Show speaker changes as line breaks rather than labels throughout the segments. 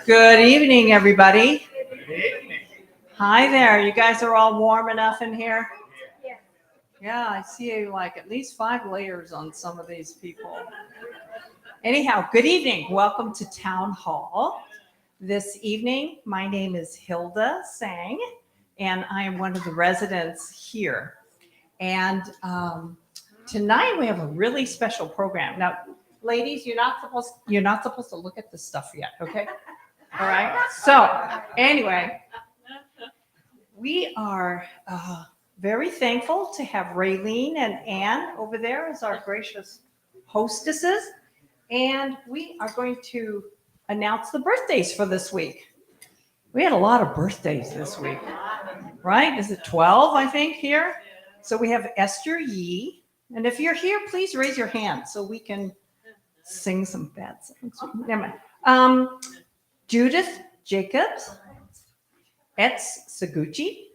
Good evening, everybody. Hi there. You guys are all warm enough in here? Yeah, I see like at least 5 layers on some of these people. Anyhow, good evening. Welcome to Town Hall. This evening, my name is Hilda Sang, and I am one of the residents here. And tonight we have a really special program. Now, ladies, you're not supposed to look at this stuff yet, okay? All right. So anyway, we are very thankful to have Raylene and Ann over there as our gracious hostesses. And we are going to announce the birthdays for this week. We had a lot of birthdays this week, right? Is it 12, I think, here? So we have Esther Yee. And if you're here, please raise your hand so we can sing some bad songs. Never mind. Judith Jacobs, Etz Saguchi,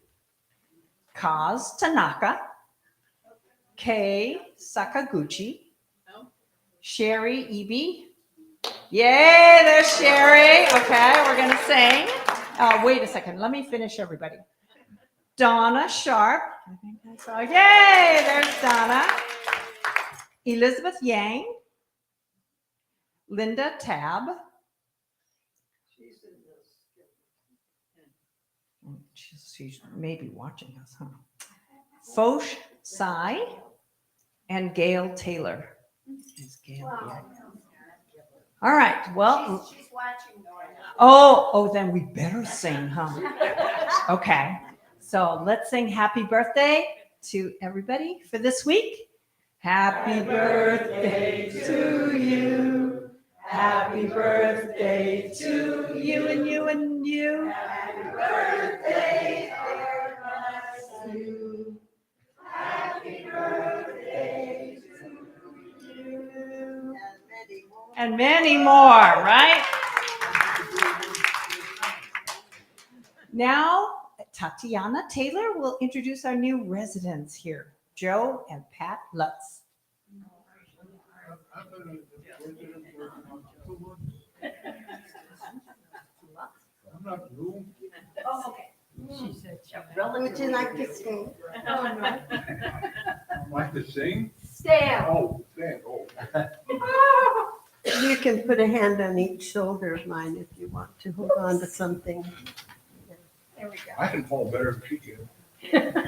Kaz Tanaka, Kei Sakaguchi, Sherry Eby. Yay, there's Sherry. Okay, we're going to sing. Wait a second. Let me finish, everybody. Donna Sharp. I think that's all. Yay, there's Donna. Elizabeth Yang. Linda Tab. She's maybe watching us, huh? Foch Sai and Gail Taylor. Is Gail here? All right. Well, she's watching. Oh, then we better sing, huh? Okay. So let's sing happy birthday to everybody for this week. Happy birthday to you. Happy birthday to you and you and you. Happy birthday, God bless you. Happy birthday to you. And many more, right? Now, Tatiana Taylor will introduce our new residents here, Joe and Pat Lutz.
I'm not new.
Oh, okay.
She said, would you like to sing?
Oh, no.
Like to sing?
Stand.
Oh, stand. Oh.
You can put a hand on each shoulder of mine if you want to hold on to something.
There we go.
I can fall better than she can.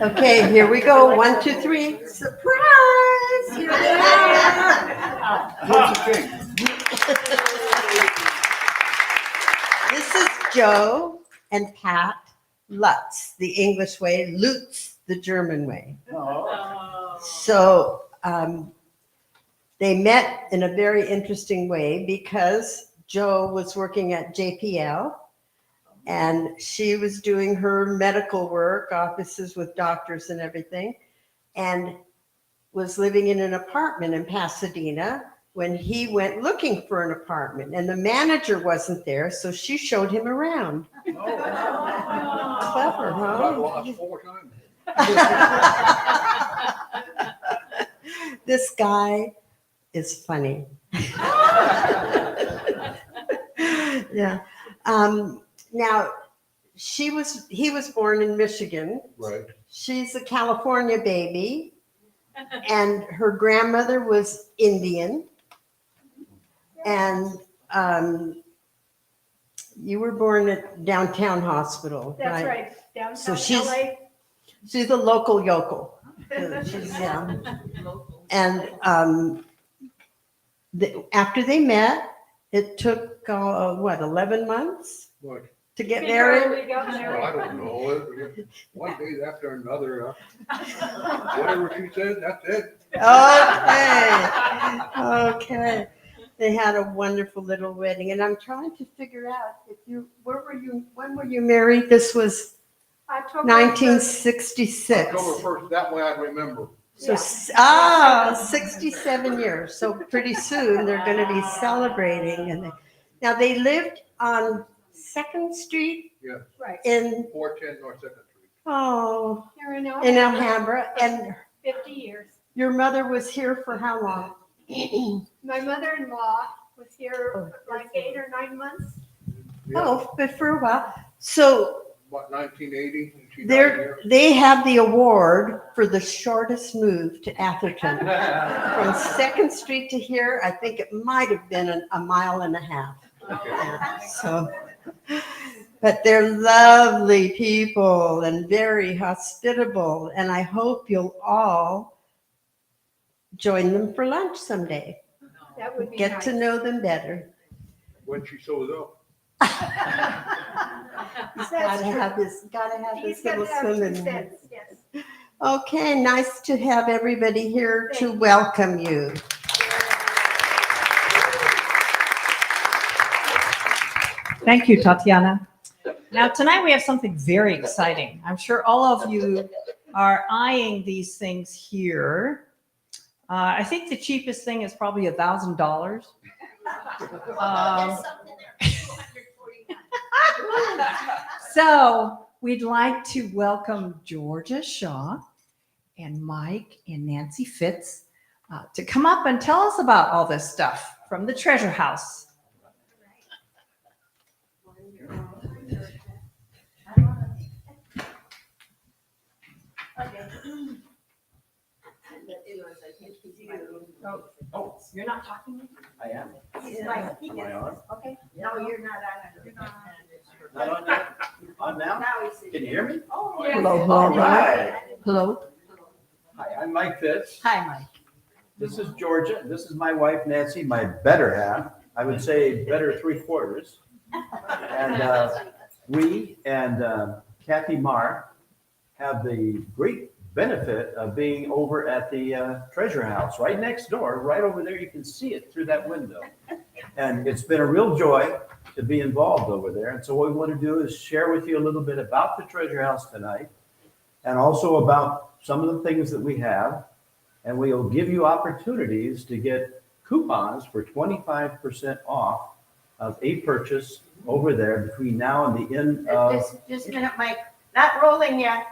Okay, here we go. 1, 2, 3. Surprise! You're there.
What's the thing?
This is Joe and Pat Lutz, the English way, Lutz, the German way.
Oh.
So they met in a very interesting way because Joe was working at JPL and she was doing her medical work, offices with doctors and everything, and was living in an apartment in Pasadena when he went looking for an apartment, and the manager wasn't there, so she showed him around.
Oh.
Clever,
I've
huh?
lost 4 times.
This guy is funny. Yeah. Now, he was born in Michigan.
Right.
She's a California baby, and her grandmother was Indian. And you were born at Downtown Hospital,
That's
right?
right, downtown
So she's-
LA.
She's a local yokel. She's, yeah. And after they met, it took, 11 months
What?
to get
Before
married?
we got
Well,
married.
I don't know. One day after another, whatever she said, that's it.
Okay. They had a wonderful little wedding, and I'm trying to figure out when were you married? This was
October
1966.
October 1st, that way I remember.
So, 67 years. So pretty soon they're going to be celebrating. And now they lived on 2nd Street
Right.
in,
410 North 2nd Street.
oh,
Here in
in Alhambra. And
50 years.
your mother was here for how long?
My mother-in-law was here like 8 or 9 months.
Yeah,
Oh, but for a while. So
About 1980, and she died here.
they have the award for the shortest move to Atherton. From 2nd Street to here, I think it might have been a mile and a half. So, but they're lovely people and very hospitable, and I hope you'll all join them for lunch someday.
That would be
Get
nice.
to know them better.
When she shows up.
He's
That's
gotta
true.
have his
He's
little
got to have 2
swimming.
cents, yes.
Okay, nice to have everybody here to
Thank you.
welcome you.
Thank you, Tatiana. Now, tonight we have something very exciting. I'm sure all of you are eyeing these things here. I think the cheapest thing is probably $1,000. So we'd like to welcome Georgia Shaw and Mike and Nancy Fitz to come up and tell us about all this stuff from the Treasure House.
Oh,
You're not talking?
I am.
He's like,
Am I on?
okay, no, you're not on.
Not on yet? On now?
Now he's.
Can you hear me?
Oh,
Hello,
yes.
hello,
All right.
Hello.
Hi, I'm Mike Fitz.
Hi, Mike.
This is Georgia. This is my wife Nancy, my better half. I would say better 3/4. And we and Kathy Marr have the great benefit of being over at the Treasure House, right next door, right over there. You can see it through that window. And it's been a real joy to be involved over there. And so what we want to do is share with you a little bit about the Treasure House tonight, and also about some of the things that we have. And we'll give you opportunities to get coupons for 25% off of a purchase over there between now and the end of.
Just a minute, Mike, not rolling yet.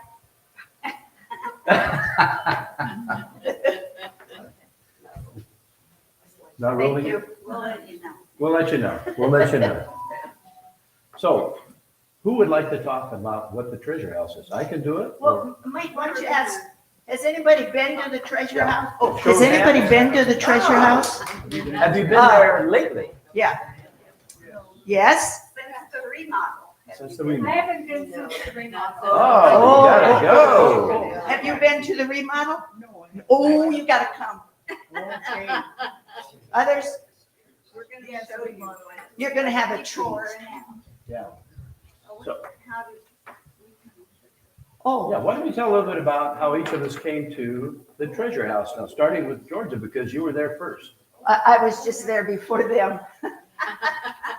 Not
Thank
rolling?
you. We'll let you know.
We'll let you know. We'll let you know. So, who would like to talk about what the Treasure House is? I can do it.
Well, Mike, why don't you ask, has anybody been to the treasure house? Oh,
Show
has
of
anybody
hands.
been to the treasure house?
Have you been there lately?
Yeah. Yes?
Since the remodel.
Since the remodel?
haven't been since the remodel.
Oh, you gotta go.
Have you been to the remodel? No. Oh, you gotta come.
Okay.
Others,
We're gonna show you.
you're gonna have a treat.
Before and after.
Yeah. So,
How do
yeah,
Oh,
why don't we tell a little bit about how each of us came to the Treasure House now, starting with Georgia, because you were there first.
I was just there before them.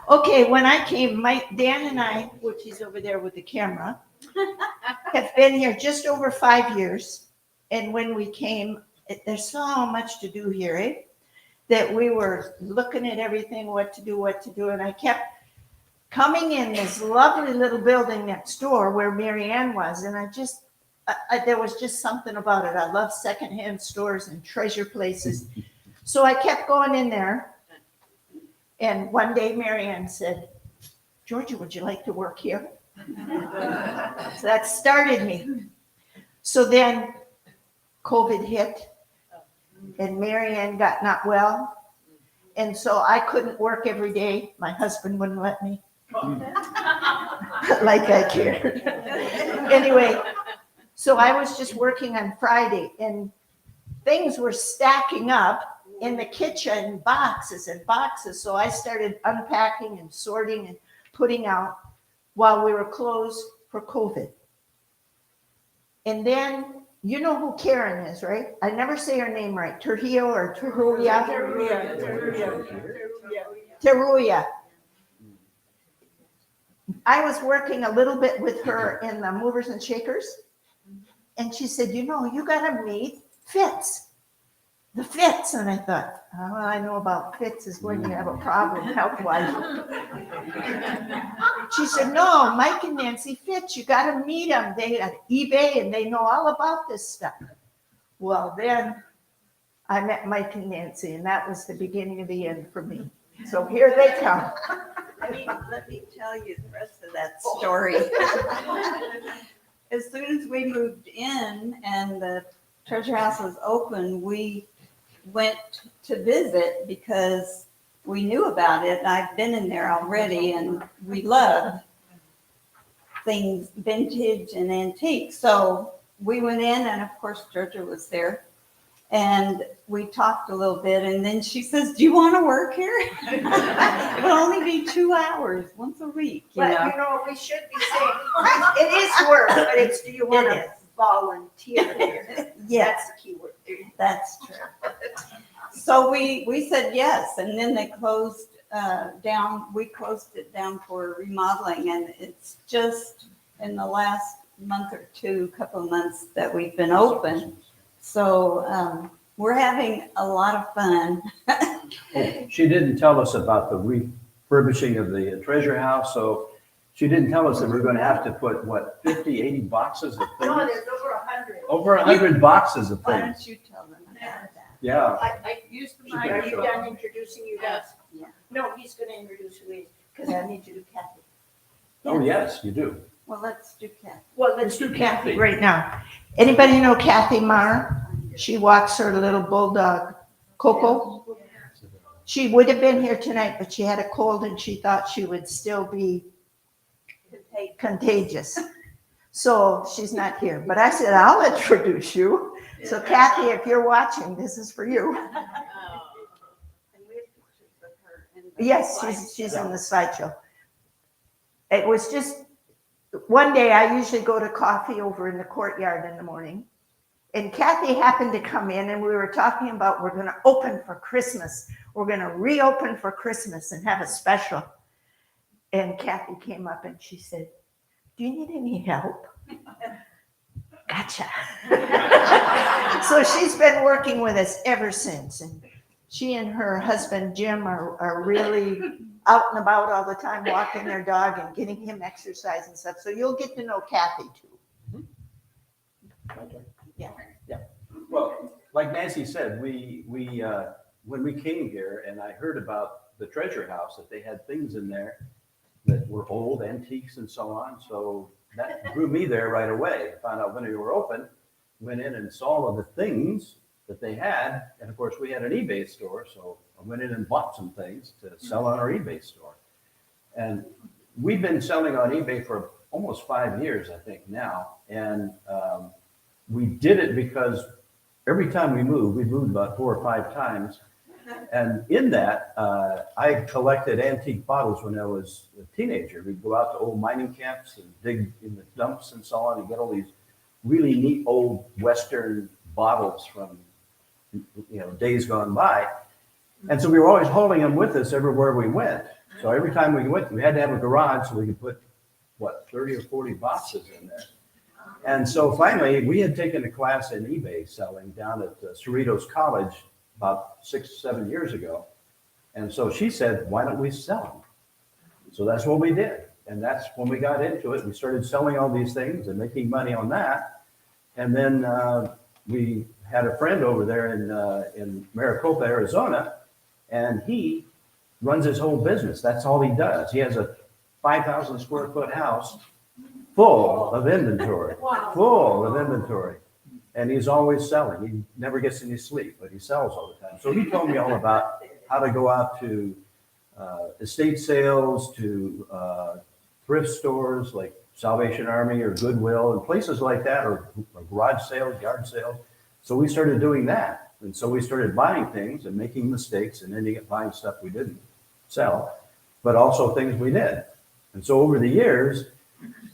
Okay, when I came, Dan and I, which is over there with the camera, have been here just over 5 years. And when we came, there's so much to do here, eh? That we were looking at everything, what to do, and I kept coming in this lovely little building next door where Mary Ann was, and there was just something about it. I love secondhand stores and treasure places. So I kept going in there. And one day Mary Ann said, Georgia, would you like to work here? So that started me. So then COVID hit and Marianne got not well. And so I couldn't work every day. My husband wouldn't let me. Like I cared. Anyway, so I was just working on Friday and things were stacking up in the kitchen, boxes and boxes. So I started unpacking and sorting and putting out while we were closed for COVID. And then, you know who Karen is, right? I never say her name right. Trujillo or Teruya? Teruya. I was working a little bit with her in the movers and shakers. And she said, you know, you got to meet Fitz. The Fitz. And I thought, all I know about Fitz is when you have a problem health-wise. She said, no, Mike and Nancy Fitz, you got to meet them. They got eBay and they know all about this stuff. Well, then I met Mike and Nancy, and that was the beginning of the end for me. So here they come.
Let me tell you the rest of that story. As soon as we moved in and the treasure house was open, we went to visit because we knew about it. I've been in there already and we loved things vintage and antique. So we went in and of course Georgia was there and we talked a little bit and then she says, do you want to work here? It will only be 2 hours once a week, you
But
know.
you know, we should be saying, it is work, but it's, do you want
It
to
is.
volunteer here?
Yes.
That's the key word.
That's true. So we said yes, and then they closed down, we closed it down for remodeling, and it's just in the last month or two, couple of months that we've been open. So we're having a lot of fun.
Oh, she didn't tell us about the refurbishing of the treasure house, so she didn't tell us that we're going to have to put, what, 50, 80 boxes of
No,
things?
there's over 100.
Over 100 boxes of
Why
things.
don't you tell them about that?
Yeah.
I used the mic. Are you done introducing you guys?
Yeah.
No, he's going to introduce who he is, because I need to do Kathy.
Oh, yes, you do.
Well, let's do Kathy.
Well, let's do Kathy right now. Anybody know Kathy Marr? She walks her little bulldog, Coco. She would have been here tonight, but she had a cold and she thought she would still be contagious. So she's not here. But I said, I'll introduce you. So Kathy, if you're watching, this is for you.
And we have pictures of her in the
Yes,
slideshow.
she's in the slideshow. It was just, one day I usually go to coffee over in the courtyard in the morning. And Kathy happened to come in and we were talking about, we're going to open for Christmas. We're going to reopen for Christmas and have a special. And Kathy came up and she said, do you need any help? Gotcha. So she's been working with us ever since. And she and her husband, Jim, are really out and about all the time, walking their dog and getting him exercise and stuff. So you'll get to know Kathy too.
Well, like Nancy said, we when we came here and I heard about the treasure house, that they had things in there that were old antiques and so on. So that drew me there right away. Found out when we were open, went in and saw all of the things that they had. And of course, we had an eBay store. So I went in and bought some things to sell on our eBay store. And we've been selling on eBay for almost 5 years, I think now. And we did it because every time we moved about 4 or 5 times. And in that, I collected antique bottles when I was a teenager. We'd go out to old mining camps and dig in the dumps and so on and get all these really neat old Western bottles from, days gone by. And so we were always holding them with us everywhere we went. So every time we went, we had to have a garage so we could put, 30 or 40 boxes in there. And so finally, we had taken a class in eBay selling down at Cerritos College about 6, 7 years ago. And so she said, why don't we sell them? So that's what we did. And that's when we got into it. We started selling all these things and making money on that. And then we had a friend over there in Maricopa, Arizona, and he runs his whole business. That's all he does. He has a 5,000 square foot house full of inventory, full of inventory. And he's always selling. He never gets any sleep, but he sells all the time. So he told me all about how to go out to estate sales, to thrift stores like Salvation Army or Goodwill and places like that, or garage sales, yard sales. So we started doing that. And so we started buying things and making mistakes and ending up buying stuff we didn't sell, but also things we did. And so over the years,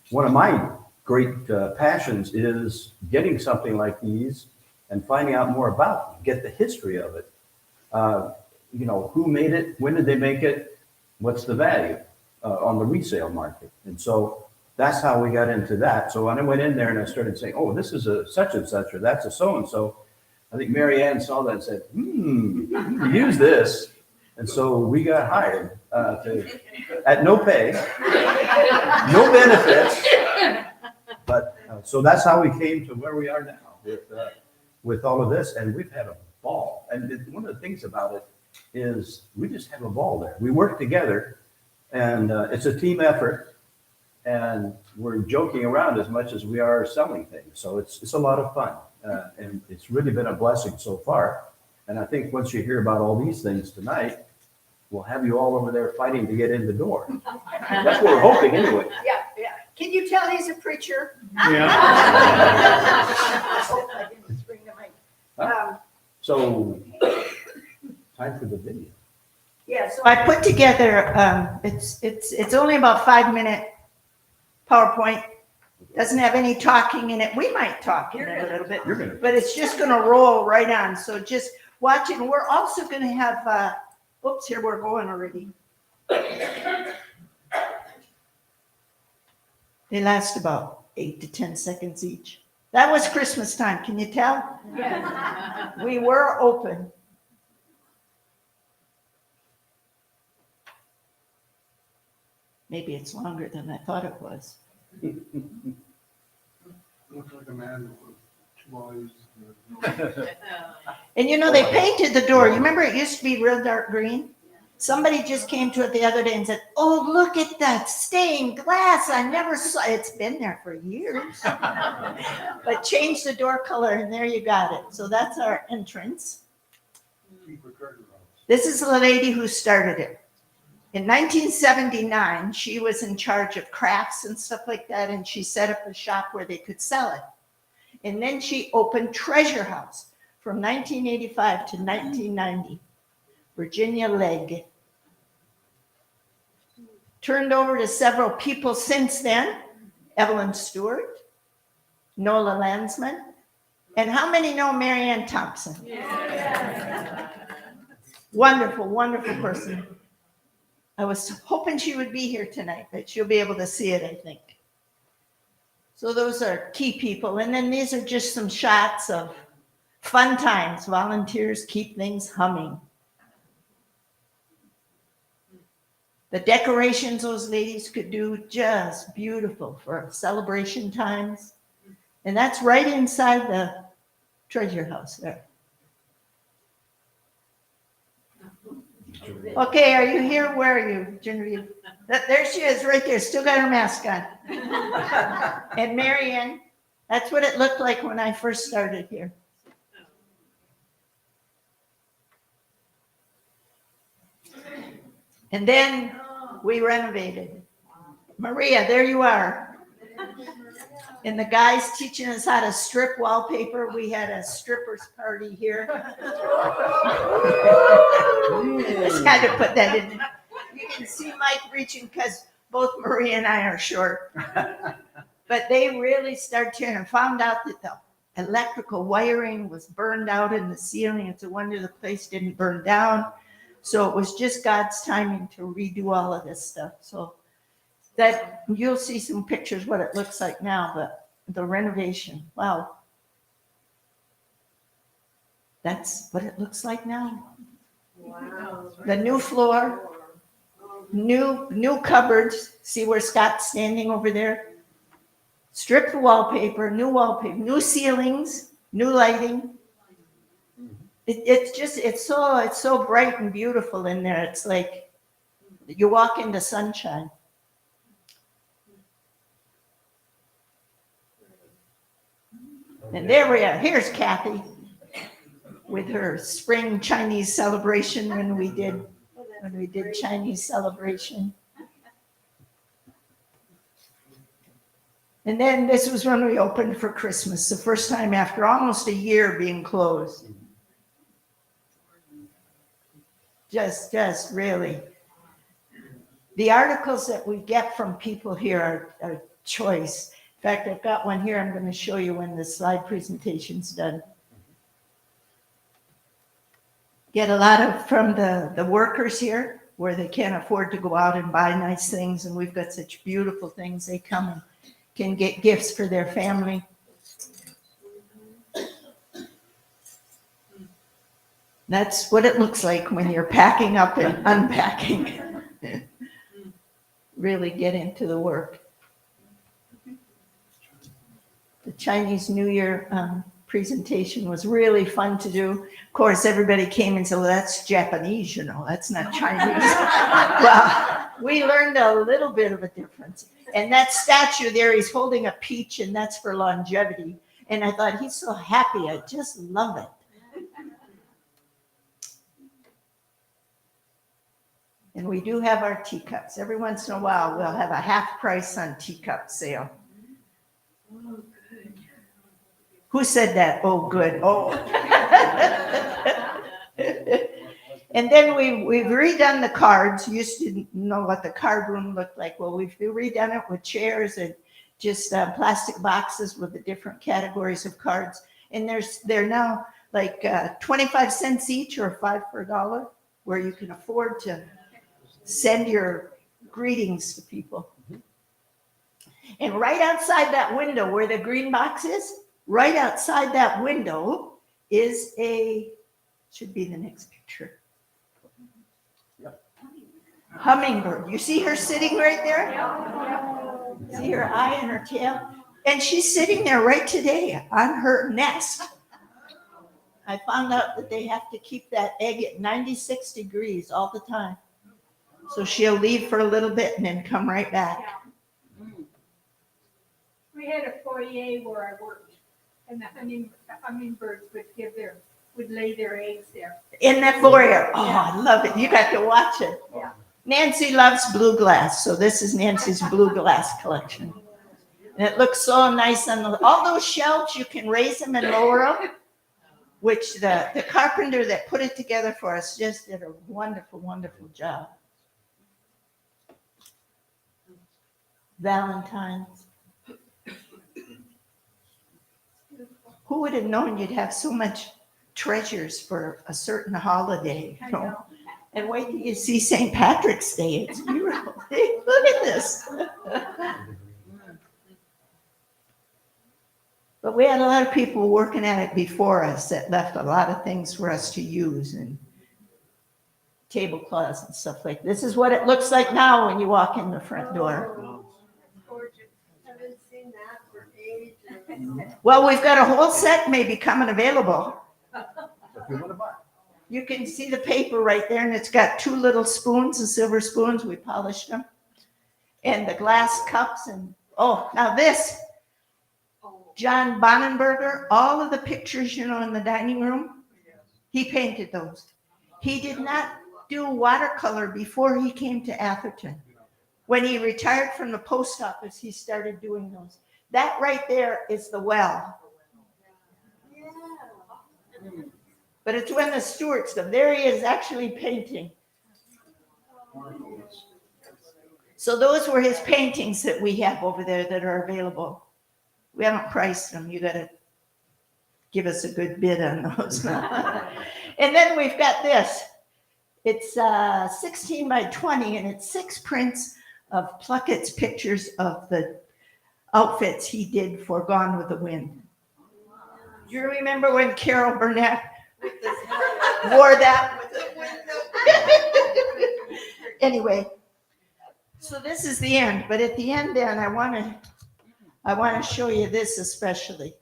one of my great passions is getting something like these and finding out more about it, get the history of it. Who made it? When did they make it? What's the value on the resale market? And so that's how we got into that. So when I went in there and I started saying, oh, this is a such and such, or that's a so-and-so, I think Mary Ann saw that and said, use this. And so we got hired at no pay, no benefits. But so that's how we came to where we are now with all of this. And we've had a ball. And one of the things about it is we just have a ball there. We work together, and it's a team effort. And we're joking around as much as we are selling things. So it's a lot of fun. And it's really been a blessing so far. And I think once you hear about all these things tonight, we'll have you all over there fighting to get in the door. That's what we're hoping anyway.
Yeah. Can you tell he's a preacher?
Yeah.
I didn't bring the mic.
So time for the video.
Yeah, so I put together, it's only about 5-minute PowerPoint. Doesn't have any talking in it. We might talk in it a little bit, but it's just gonna roll right on. So just watch it. And we're also gonna have, here we're going already. They last about 8 to 10 seconds each. That was Christmas time. Can you tell? We were open. Maybe it's longer than I thought it was.
Looks like a man with 2 eyes.
And they painted the door. You remember it used to be real dark green? Somebody just came to it the other day and said, oh, look at that stained glass. I never saw it. It's been there for years. But change the door color and there you got it. So that's our entrance. This is the lady who started it. In 1979, she was in charge of crafts and stuff like that, and she set up a shop where they could sell it. And then she opened Treasure House from 1985 to 1990. Virginia Legg. Turned over to several people since then. Evelyn Stewart, Nola Landsman, and how many know Mary Ann Thompson? Yeah. Wonderful, wonderful person. I was hoping she would be here tonight, but she'll be able to see it, I think. So those are key people. And then these are just some shots of fun times. Volunteers keep things humming. The decorations those ladies could do, just beautiful for celebration times. And that's right inside the treasure house there. Okay, are you here? Where are you, Genevieve? There she is, right there. Still got her mask on. And Mary Ann, that's what it looked like when I first started here. And then we renovated. Maria, there you are. And the guys teaching us how to strip wallpaper. We had a strippers party here. Just had to put that in. You can see Mike reaching because both Maria and I are short. But they really started to and found out that the electrical wiring was burned out in the ceiling. It's a wonder the place didn't burn down. So it was just God's timing to redo all of this stuff. So that you'll see some pictures what it looks like now, but the renovation, wow. That's what it looks like now. Wow. The new floor, new cupboards. See where Scott's standing over there? Stripped wallpaper, new ceilings, new lighting. It's so bright and beautiful in there. It's like you walk into sunshine. And there we are. Here's Kathy with her spring Chinese celebration when we did Chinese celebration. And then this was when we opened for Christmas, the first time after almost a year being closed. Just really. The articles that we get from people here are choice. In fact, I've got one here I'm going to show you when the slide presentation's done. Get a lot of from the workers here where they can't afford to go out and buy nice things, and we've got such beautiful things. They come and can get gifts for their family. That's what it looks like when you're packing up and unpacking. Really get into the work. The Chinese New Year presentation was really fun to do. Of course, everybody came and said, well, that's Japanese, you know, that's not Chinese. Well, we learned a little bit of a difference. And that statue there, he's holding a peach, and that's for longevity. And I thought, he's so happy. I just love it. And we do have our teacups. Every once in a while, we'll have a half price on teacup sale. Oh, good. Who said that? Oh, good. Oh. And then we've redone the cards. You used to know what the card room looked like. Well, we've redone it with chairs and just plastic boxes with the different categories of cards. And they're now like 25 cents each or 5 for $1, where you can afford to send your greetings to people. And right outside that window where the green box is, right outside that window is should be the next picture. Hummingbird. You see her sitting right there? See her eye and her tail? And she's sitting there right today on her nest. I found out that they have to keep that egg at 96 degrees all the time. So she'll leave for a little bit and then come right back.
We had a foyer where I worked, and the hummingbirds would lay their eggs there.
In that foyer. Oh, I love it. You got to watch it.
Yeah.
Nancy loves blue glass, so this is Nancy's blue glass collection. And it looks so nice on all those shelves. You can raise them and lower them, which the carpenter that put it together for us just did a wonderful, wonderful job. Valentine's. Who would have known you'd have so much treasures for a certain holiday? You know? And wait till you see St. Patrick's Day. It's beautiful. Look at this. But we had a lot of people working at it before us that left a lot of things for us to use, and tablecloths and stuff like this. This is what it looks like now when you walk in the front door.
Gorgeous. Haven't seen that for ages.
Well, we've got a whole set maybe coming available.
So if you want to buy.
You can see the paper right there, and it's got 2 little spoons, the silver spoons. We polished them. And the glass cups. And oh, now this, John Bonenberger, all of the pictures, you know, in the dining room, he painted those. He did not do watercolor before he came to Atherton. When he retired from the post office, he started doing those. That right there is the well. But it's when the Stewarts come. There he is actually painting. So those were his paintings that we have over there that are available. We haven't priced them. You got to give us a good bid on those. And then we've got this. It's 16 by 20, and it's 6 prints of Pluckett's pictures of the outfits he did for Gone with the Wind. Do you remember when Carol Burnett wore that with the window? Anyway, so this is the end. But at the end, then I want to show you this especially.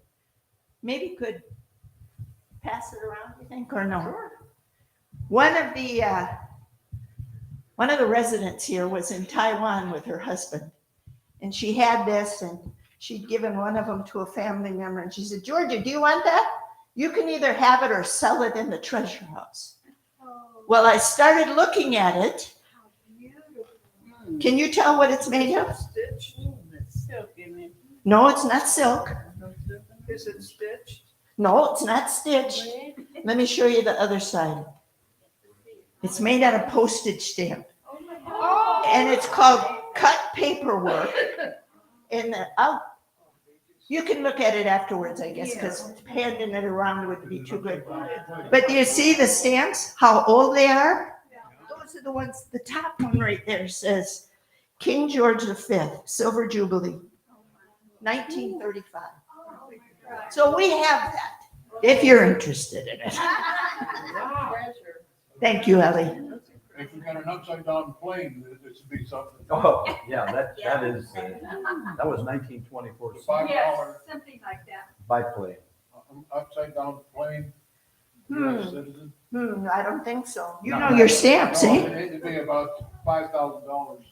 Maybe you could pass it around, you think, or no? Sure. One of the residents here was in Taiwan with her husband, and she had this, and she'd given one of them to a family member, and she said, Georgia, do you want that? You can either have it or sell it in the treasure house. Well, I started looking at it. Can you tell what it's made of? No, it's not silk.
Is it stitched?
No, it's not stitched. Let me show you the other side. It's made out of postage stamp. And it's called cut paperwork. And you can look at it afterwards, I guess, because handing it around would be too good. But do you see the stamps, how old they are? Those are the ones, the top one right there says King George V, Silver Jubilee, 1935. So we have that, if you're interested in it. Thank you, Ellie.
If you got an upside down plane, this would be something.
Oh, yeah, that is, that was 1924
$5
Yes, something like that.
biplane.
upside down plane.
Hmm.
US citizen.
I don't think so. You
No.
know your stamps,
No,
eh?
It'd be about $5,000,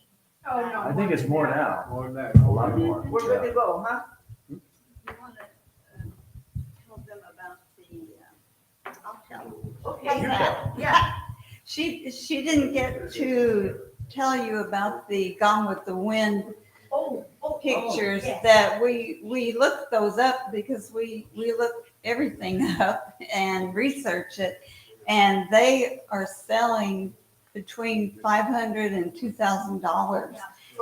Oh, no.
I think it's more now,
more than that.
a lot more.
We're good to go, huh?
You want to tell them about the, I'll tell them.
Okay.
You tell.
Yeah.
She didn't get to tell you about the Gone with the Wind pictures
yes.
that we looked those up because we look everything up and research it, and they are selling between $500 and $2,000.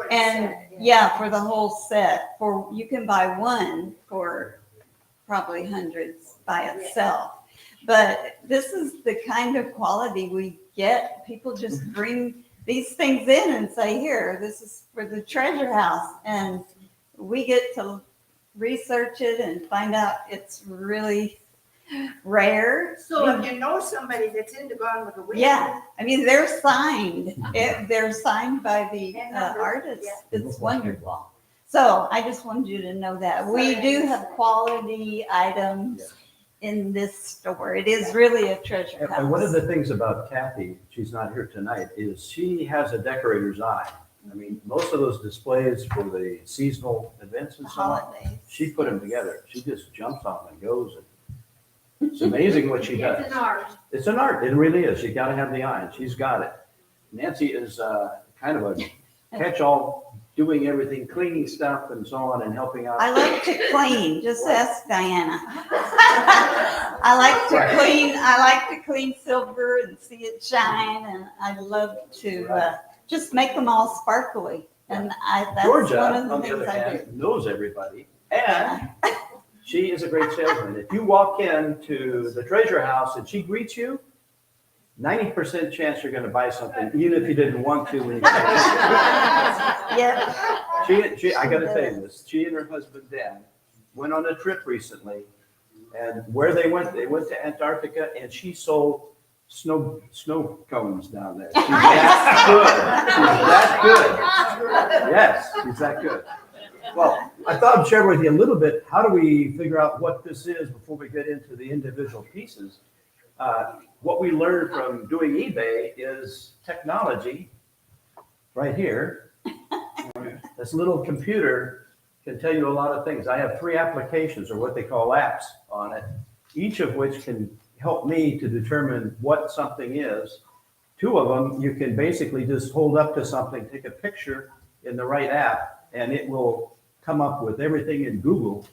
And yeah, for the whole set. For you can buy one for probably hundreds by itself. But this is the kind of quality we get. People just bring these things in and say, here, this is for the treasure house. And we get to research it and find out it's really rare.
So if you know somebody that's into Gone with the Wind.
Yeah, I mean, they're signed. They're signed by the artist.
Yeah.
It's wonderful. So I just wanted you to know that. We do have quality items in this store. It is really a treasure house.
And one of the things about Kathy, she's not here tonight, is she has a decorator's eye. I mean, most of those displays for the seasonal events and so on,
Holidays.
she put them together. She just jumps on and goes. It's amazing what she does.
It's an art.
It's an art. It really is. You got to have the eye, and she's got it. Nancy is kind of a catch-all, doing everything, cleaning stuff and so on, and helping out.
I like to clean. Just ask Diana. I like to clean. I like to clean silver and see it shine, and I love to just make them all sparkly. And that's
Georgia,
one of the
on the
things
other
I do.
hand, knows everybody, and she is a great salesman. If you walk into the treasure house and she greets you, 90% chance you're going to buy something, even if you didn't want to when you came.
Yeah.
I got to tell you this. She and her husband Dan went on a trip recently, and where they went to Antarctica, and she sold snow cones down there. She's that good. She's that good. Yes, she's that good. Well, I thought I'd share with you a little bit. How do we figure out what this is before we get into the individual pieces? What we learned from doing eBay is technology right here. This little computer can tell you a lot of things. I have 3 applications, or what they call apps, on it, each of which can help me to determine what something is. 2 of them, you can basically just hold up to something, take a picture in the right app, and it will come up with everything in Google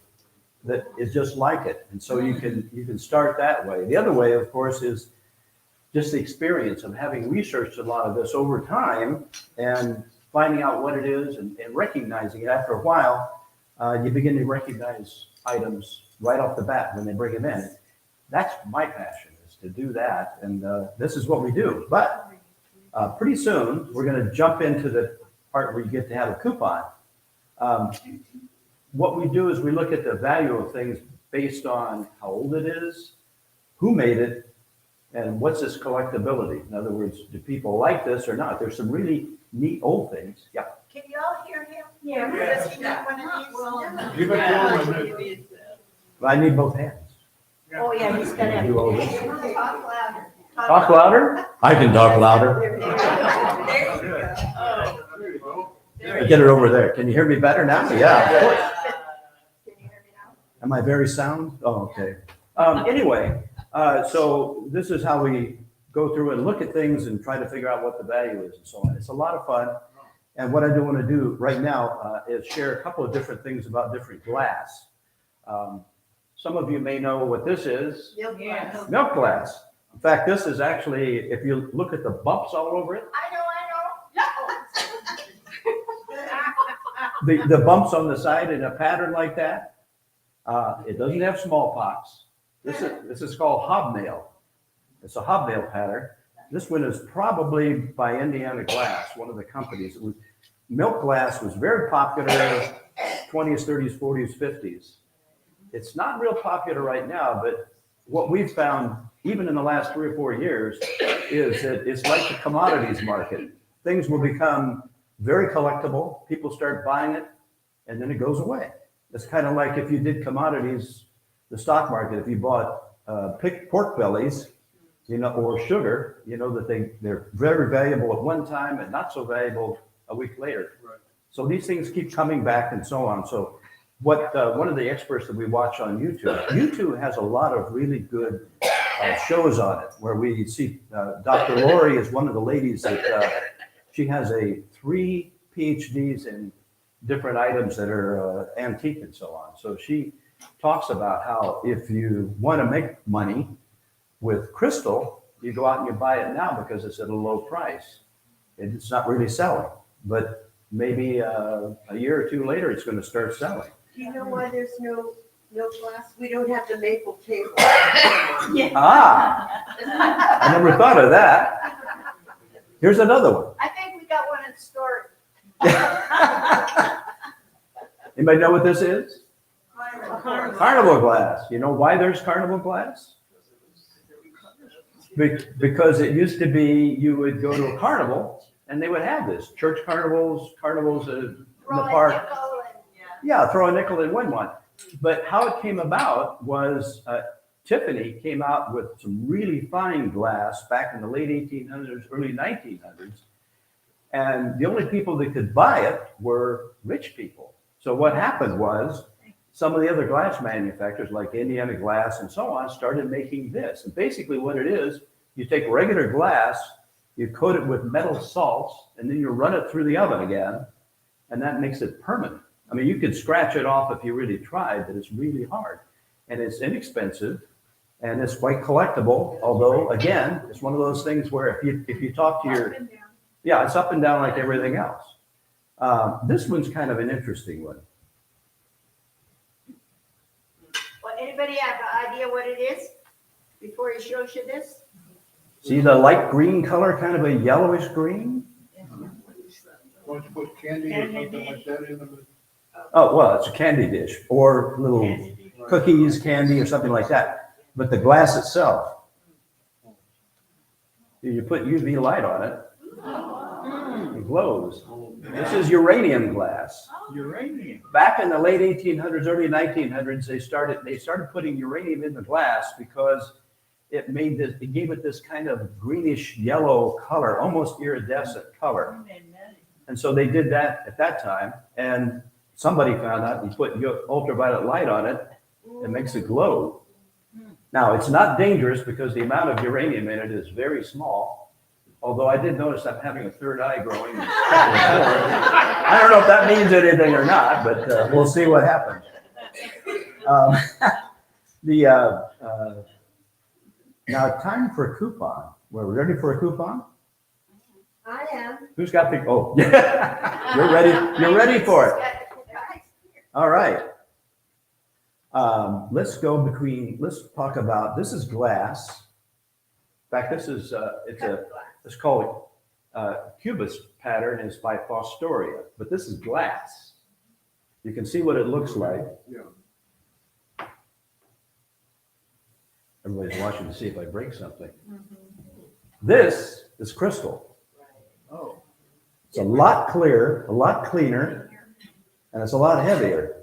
that is just like it. And so you can start that way. The other way, of course, is just the experience of having researched a lot of this over time and finding out what it is and recognizing it. After a while, you begin to recognize items right off the bat when they bring them in. That's my passion, is to do that. And this is what we do. But pretty soon, we're going to jump into the part where you get to have a coupon. What we do is we look at the value of things based on how old it is, who made it, and what's its collectability. In other words, do people like this or not? There's some really neat old things. Yeah.
Can you all hear him?
Yeah.
Does he got one of these?
Give it to him.
I need both hands.
Oh, yeah, he's got
Can I do all this?
it. Talk louder.
Talk louder? I can talk louder.
There you go.
There you go.
Get it over there. Can you hear me better now? Yeah, of course. Am I very sound? Oh, okay. Anyway, so this is how we go through and look at things and try to figure out what the value is and so on. It's a lot of fun. And what I do want to do right now is share a couple of different things about different glass. Some of you may know what this is.
Yes.
Milk glass. In fact, this is actually, if you look at the bumps all over it, the bumps on the side in a pattern like that, it doesn't have smallpox. This is called hobnail. It's a hobnail pattern. This one is probably by Indiana Glass, one of the companies. Milk glass was very popular 20s, 30s, 40s, 50s. It's not real popular right now, but what we've found, even in the last 3 or 4 years, is that it's like the commodities market. Things will become very collectible. People start buying it, and then it goes away. It's kind of like if you did commodities, the stock market. If you bought pork bellies, or sugar, that they're very valuable at one time and not so valuable a week later.
Right.
So these things keep coming back and so on. So what one of the experts that we watch on YouTube has a lot of really good shows on it, where we see Dr. Lori is one of the ladies that she has 3 PhDs in different items that are antique and so on. So she talks about how if you want to make money with crystal, you go out and you buy it now because it's at a low price. It's not really selling, but maybe a year or 2 later, it's going to start selling.
Do you know why there's no milk glass? We don't have the maple table.
Ah, I never thought of that. Here's another one.
I think we got one in store.
Anybody know what this is? Carnival glass. You know why there's carnival glass? Because it used to be you would go to a carnival and they would have this. Church carnivals in the park. Yeah, throw a nickel and win one. But how it came about was Tiffany came out with some really fine glass back in the late 1800s, early 1900s. And the only people that could buy it were rich people. So what happened was some of the other glass manufacturers like Indiana Glass and so on started making this. And basically what it is, you take regular glass, you coat it with metal salts, and then you run it through the oven again, and that makes it permanent. I mean, you could scratch it off if you really tried, but it's really hard. And it's inexpensive, and it's quite collectible, although, again, it's one of those things where if you talk to your... Yeah, it's up and down like everything else. This one's kind of an interesting one.
Well, anybody have an idea what it is before he shows you this?
See the light green color, kind of a yellowish green?
Why don't you put candy or something like that in them?
Oh, well, it's a candy dish or little cookies, candy, or something like that. But the glass itself, you put UV light on it, it glows. This is uranium glass.
Uranium.
Back in the late 1800s, early 1900s, they started putting uranium in the glass because it gave it this kind of greenish yellow color, almost iridescent color. And so they did that at that time, and somebody found out you put ultraviolet light on it, it makes it glow. Now, it's not dangerous because the amount of uranium in it is very small, although I did notice I'm having a third eye growing. I don't know if that means anything or not, but we'll see what happens. Now, time for a coupon. We're ready for a coupon?
I am.
Who's got the, oh, you're ready. You're ready for it. All right. Let's talk about, this is glass. In fact, this is, it's called Cubist pattern, is by Fostoria, but this is glass. You can see what it looks like.
Yeah.
Everybody's watching to see if I break something. This is crystal.
Oh.
It's a lot clearer, a lot cleaner, and it's a lot heavier.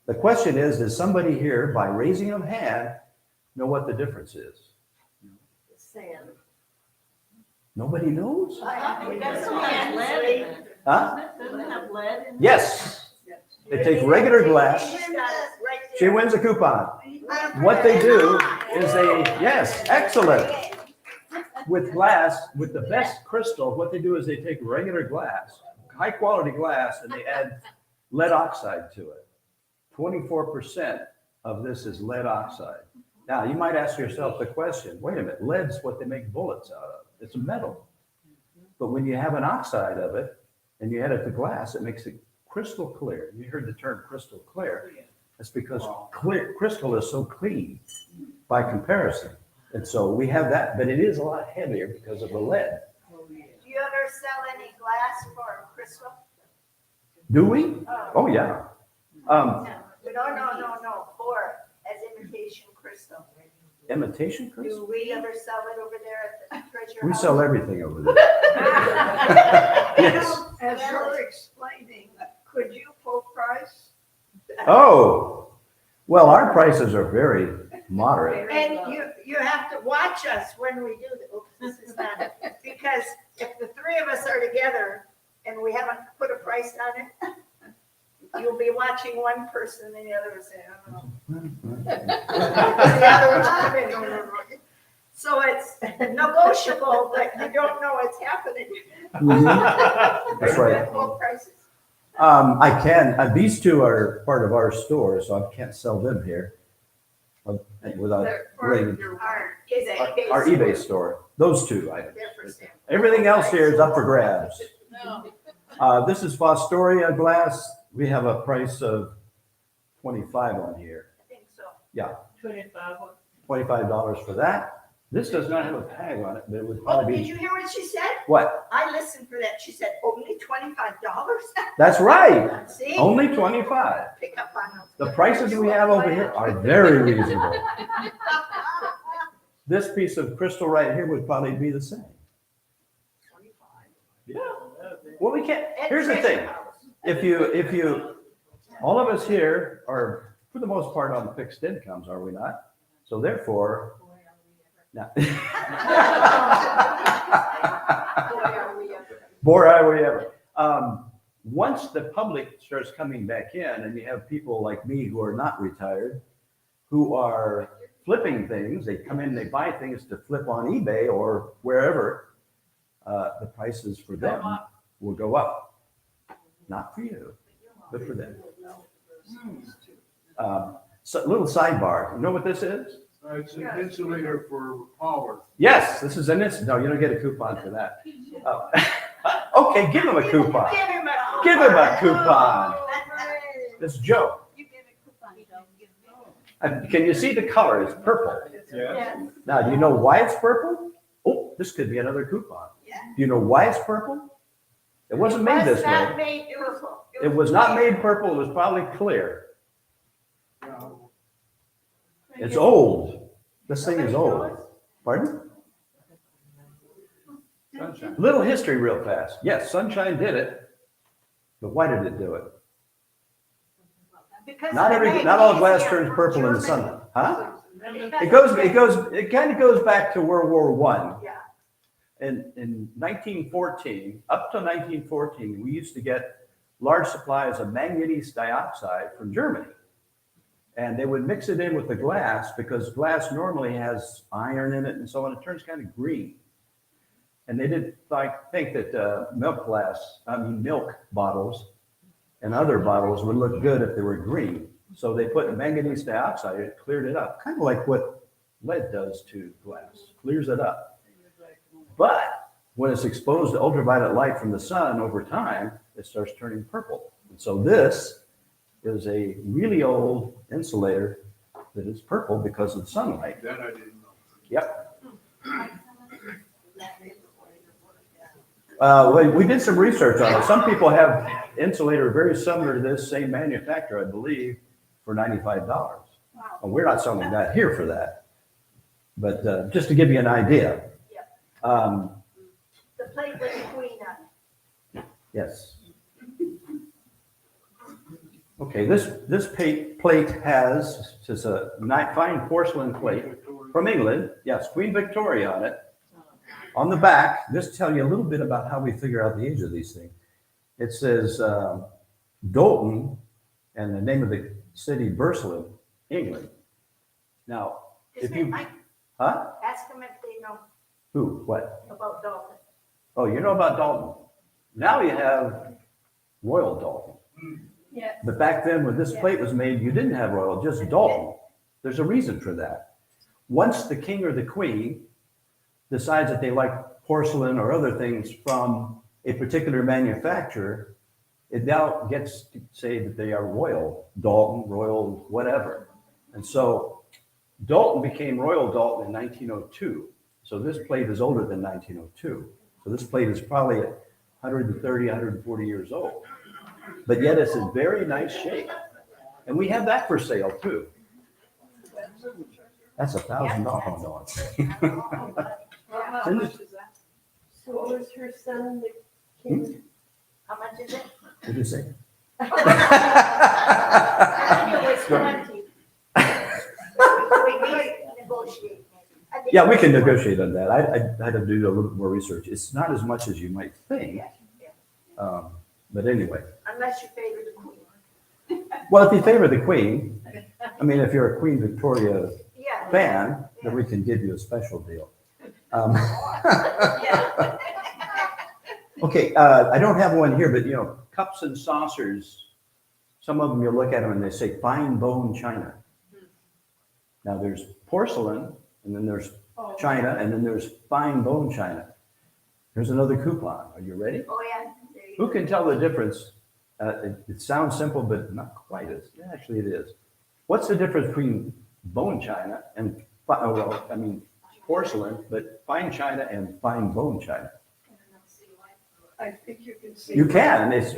The question is, does somebody here, by raising of hand, know what the difference is?
Sand.
Nobody knows?
Lead.
Huh?
Doesn't it have lead in it?
Yes. They take regular glass. She wins a coupon. What they do is yes, excellent. With glass, with the best crystal, what they do is they take regular glass, high quality glass, and they add lead oxide to it. 24% of this is lead oxide. Now, you might ask yourself the question, wait a minute, lead's what they make bullets out of. It's a metal. But when you have an oxide of it and you add it to glass, it makes it crystal clear. You heard the term crystal clear. That's because crystal is so clean by comparison. And so we have that, but it is a lot heavier because of the lead.
Do you ever sell any glass for crystal?
Do we? Oh, yeah.
No, for as imitation crystal.
Imitation crystal?
Do we ever sell it over there at the treasure
We
house?
sell everything over there. Yes.
As you're explaining, could you full price?
Oh, well, our prices are very moderate.
And you have to watch us when we do this is not it. Because if the three of us are together and we haven't put a price on it, you'll be watching one person and the other will say, I don't know. The other one's coming, no. So it's negotiable, but you don't know what's happening.
That's right.
Full prices.
I can, these two are part of our store, so I can't sell them here without bringing our eBay store. Those two items. Everything else here is up for grabs. This is Fostoria glass. We have a price of $25 on here.
I think so.
Yeah,
25.
$25 for that. This does not have a tag on it, but it would
Oh,
probably
did
be,
you hear what she said?
what?
I listened for that. She said, only $25?
That's right.
See?
Only 25.
Pick up on those.
The prices we have over here are very reasonable. This piece of crystal right here would probably be the same. Yeah. Well, we can't, here's the thing. If you, all of us here are, for the most part, on fixed incomes, are we not? So therefore, no. Boy, are we ever. Once the public starts coming back in and you have people like me who are not retired, who are flipping things, they come in, they buy things to flip on eBay or wherever, the prices for them will go up. Not for you, but for them. So little sidebar, you know what this is?
It's an insulator for power.
Yes, this is no, you don't get a coupon for that. Okay, give him a coupon.
Give him a
Give him a coupon. It's Joe.
You give it coupon, you don't give me.
Can you see the color? It's purple.
Yeah.
Now, do you know why it's purple? Oh, this could be another coupon.
Yeah.
Do you know why it's purple? It wasn't made this
not
way.
made purple.
It was not made purple. It was probably clear. It's old. This thing is old. Pardon?
Sunshine.
Little history real fast. Yes, sunshine did it. But why did it do it?
Because
Not
they
all
made
glass
easier
turns
for
purple in the
Germany.
sun. Huh?
Because
It kind of goes back to World War I.
Yeah.
In 1914, up to 1914, we used to get large supplies of manganese dioxide from Germany. And they would mix it in with the glass because glass normally has iron in it and so on. It turns kind of green. And they didn't think that milk bottles and other bottles would look good if they were green. So they put manganese dioxide, it cleared it up. Kind of like what lead does to glass, clears it up. But when it's exposed to ultraviolet light from the sun over time, it starts turning purple. And so this is a really old insulator that is purple because of the sunlight.
That I didn't know.
Yep. We did some research on it. Some people have insulator very similar to this, same manufacturer, I believe, for $95. And we're not selling that here for that. But just to give you an idea.
the plate with the queen on it.
Yes. Okay, this plate has just a fine porcelain plate from England. Yes, Queen Victoria on it. On the back, just tell you a little bit about how we figure out the age of these things. It says Dalton and the name of the city, Burslem, England. Now, if
Isn't it
you,
Mike?
huh?
Ask them if they know
Who, what?
about Dalton.
Oh, you know about Dalton. Now you have Royal Dalton.
Yes.
But back then, when this plate was made, you didn't have Royal, just Dalton. There's a reason for that. Once the king or the queen decides that they like porcelain or other things from a particular manufacturer, it now gets to say that they are Royal Dalton, Royal whatever. And so Dalton became Royal Dalton in 1902. So this plate is older than 1902. So this plate is probably 130, 140 years old. But yet it's in very nice shape. And we have that for sale too. That's $1,000.
How
Isn't
much
it-
is that?
So was her son the king?
How much is it?
What did you say?
I knew it was 20. We may negotiate. I think
Yeah, we can
it's 20.
negotiate on that. I had to do a little bit more research. It's not as much as you might think. But anyway,
Unless you favor the queen.
well, if you favor the queen, I mean, if you're a Queen Victoria
Yeah.
fan, then we can give you a special deal.
Yeah.
Okay, I don't have one here, but you know, cups and saucers, some of them you look at them and they say fine bone china. Now there's porcelain, and then there's china, and then there's fine bone china. Here's another coupon. Are you ready?
Oh, yeah. There you
Who
go.
can tell the difference? It sounds simple, but not quite as, actually it is. What's the difference between bone china and, porcelain, but fine china and fine bone china?
I think you can see.
You can, it's,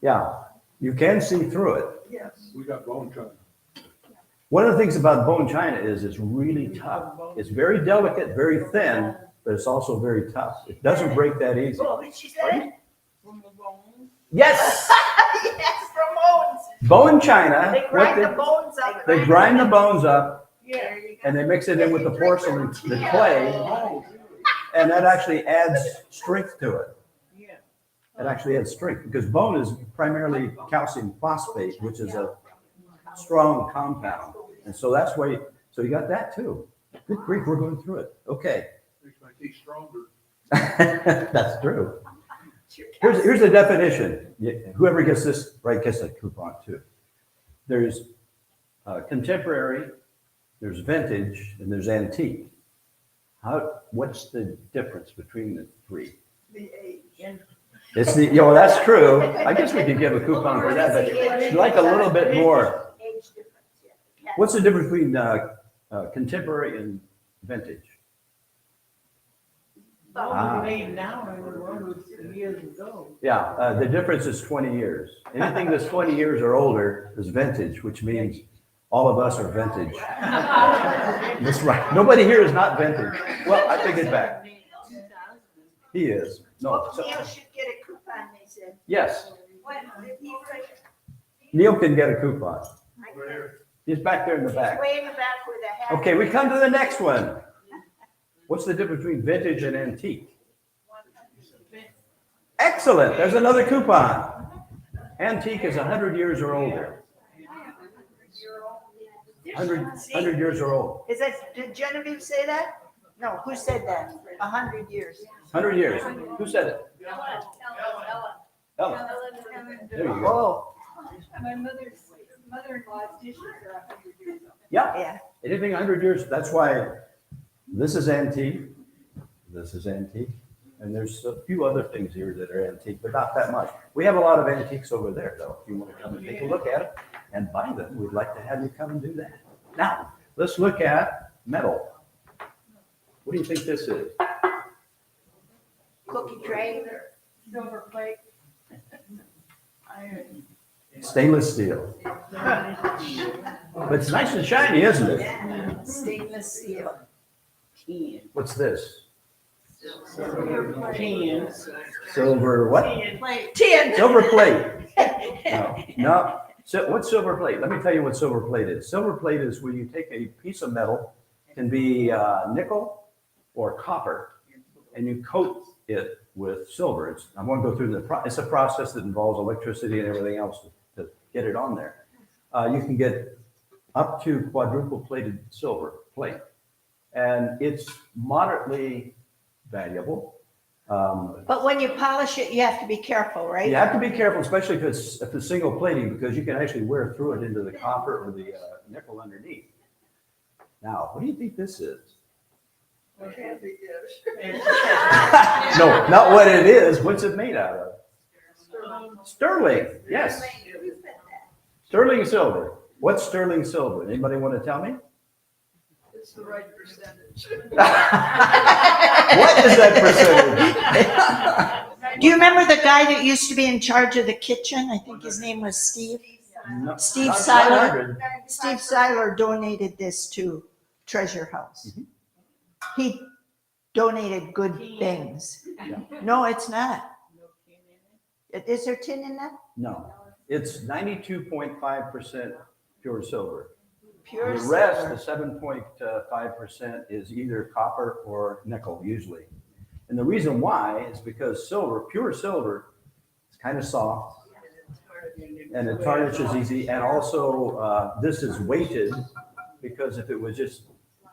yeah, you can see through it.
Yes.
We got bone china.
One of the things about bone china is it's really tough. It's very delicate, very thin, but it's also very tough. It doesn't break that easy.
Oh, what she said?
Yes,
Yes, from bones.
bone china.
They
what
grind the bones up.
They grind the bones up
There you go.
and they mix it in with the porcelain, the clay, and that actually adds strength to it. It actually adds strength because bone is primarily calcium phosphate, which is a strong compound. And so that's why, so you got that too. Good grief, we're going through it. Okay.
Makes my teeth stronger.
That's true. Here's the definition. Whoever gets this right gets a coupon too. There's contemporary, there's vintage, and there's antique. What's the difference between the three?
The age.
It's the, you know, that's true. I guess we could give a coupon for that, but I'd like a little bit more.
Age difference, yeah.
What's the difference between contemporary and vintage? Ah.
Made now and the one was years ago.
Yeah, the difference is 20 years. Anything that's 20 years or older is vintage, which means all of us are vintage. That's right. Nobody here is not vintage. Well, I take it back. He is. No.
Oh,
so-
Neil should get a coupon, they said.
yes,
What, did he say?
Neil can get a coupon.
I can't-
He's back there in the
He's
back.
way in the back with a hat.
Okay, we come to the next one. What's the difference between vintage and antique? Excellent. There's another coupon. Antique is 100 years or older. 100 years or old.
Is that, did Genevieve say that? No, who said that? 100 years.
100 years. Who said it? Ella. There you go.
Oh,
My mother-in-law's dishes are 100 years old.
Yeah,
yeah.
anything 100 years. That's why this is antique. This is antique. And there's a few other things here that are antique, but not that much. We have a lot of antiques over there, though. If you want to come and take a look at it and buy them, we'd like to have you come and do that. Now, let's look at metal. What do you think this is?
Cookie tray.
Silver plate.
Stainless steel. But it's nice and shiny, isn't it?
Stainless steel.
What's this?
Cans.
Silver what?
Tin.
Silver plate. No. So what's silver plate? Let me tell you what silver plate is. Silver plate is where you take a piece of metal, can be nickel or copper, and you coat it with silver. I won't go through it's a process that involves electricity and everything else to get it on there. You can get up to quadruple plated silver plate. And it's moderately valuable.
But when you polish it, you have to be careful, right?
You have to be careful, especially if it's single plating, because you can actually wear through it into the copper or the nickel underneath. Now, what do you think this is?
Candy dish.
No, not what it is. What's it made out of? Sterling. Yes. Sterling silver. What's sterling silver? Anybody want to tell me?
It's the right percentage.
What is that percentage?
Do you remember the guy that used to be in charge of the kitchen? I think his name was Steve.
No,
Steve
not
Seiler.
100.
Steve Seiler donated this to Treasure House.
Mhm.
He donated good things.
Yeah.
No, it's not. Is there tin in that?
No, it's 92.5% pure silver.
Pure
The rest,
silver.
the 7.5%, is either copper or nickel usually. And the reason why is because silver, pure silver, is kind of soft and it tarnishes easy. And also this is weighted because if it was just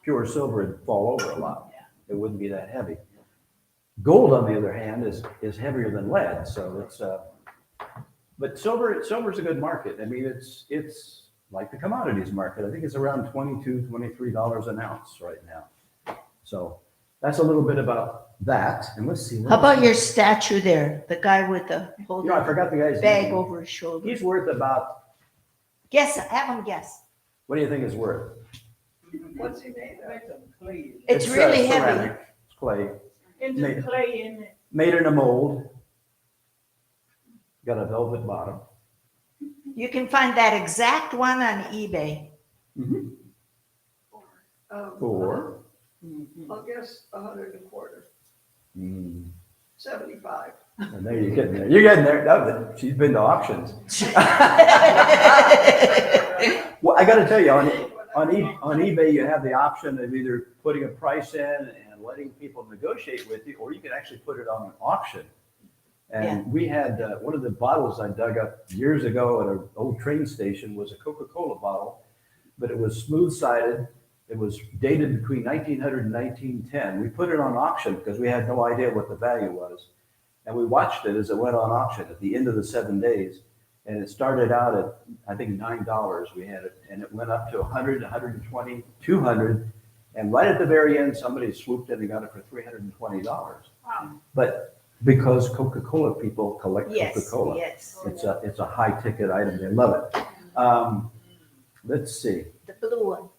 pure silver, it'd fall over a lot. It wouldn't be that heavy. Gold, on the other hand, is heavier than lead. So it's, but silver's a good market. I mean, it's like the commodities market. I think it's around $22, $23 an ounce right now. So that's a little bit about that. And let's see.
How about your statue there? The guy with the
You
holding
know, I forgot the guy's
bag
name.
over his shoulder.
He's worth about,
Guess, have him guess.
what do you think it's worth?
What's he made of?
It's really heavy.
ceramic. It's clay.
And
Made-
the clay in it.
Made in a mold. Got a velvet bottom.
You can find that exact one on eBay.
For
I'll guess 125.
Mm.
75.
And there you're getting there. You're getting there. No, she's been to auctions. Well, I got to tell you, on eBay, you have the option of either putting a price in and letting people negotiate with you, or you can actually put it on an auction. And we had one of the bottles I dug up years ago at an old train station was a Coca-Cola bottle, but it was smooth-sided. It was dated between 1900 and 1910. We put it on auction because we had no idea what the value was. And we watched it as it went on auction at the end of the 7 days. And it started out at, I think, $9. We had it, and it went up to 100, 120, 200. And right at the very end, somebody swooped in and got it for $320.
Wow.
But because Coca-Cola people collect
Yes,
Coca-Cola,
yes.
it's a high ticket item. They love it. Let's see.
The blue one.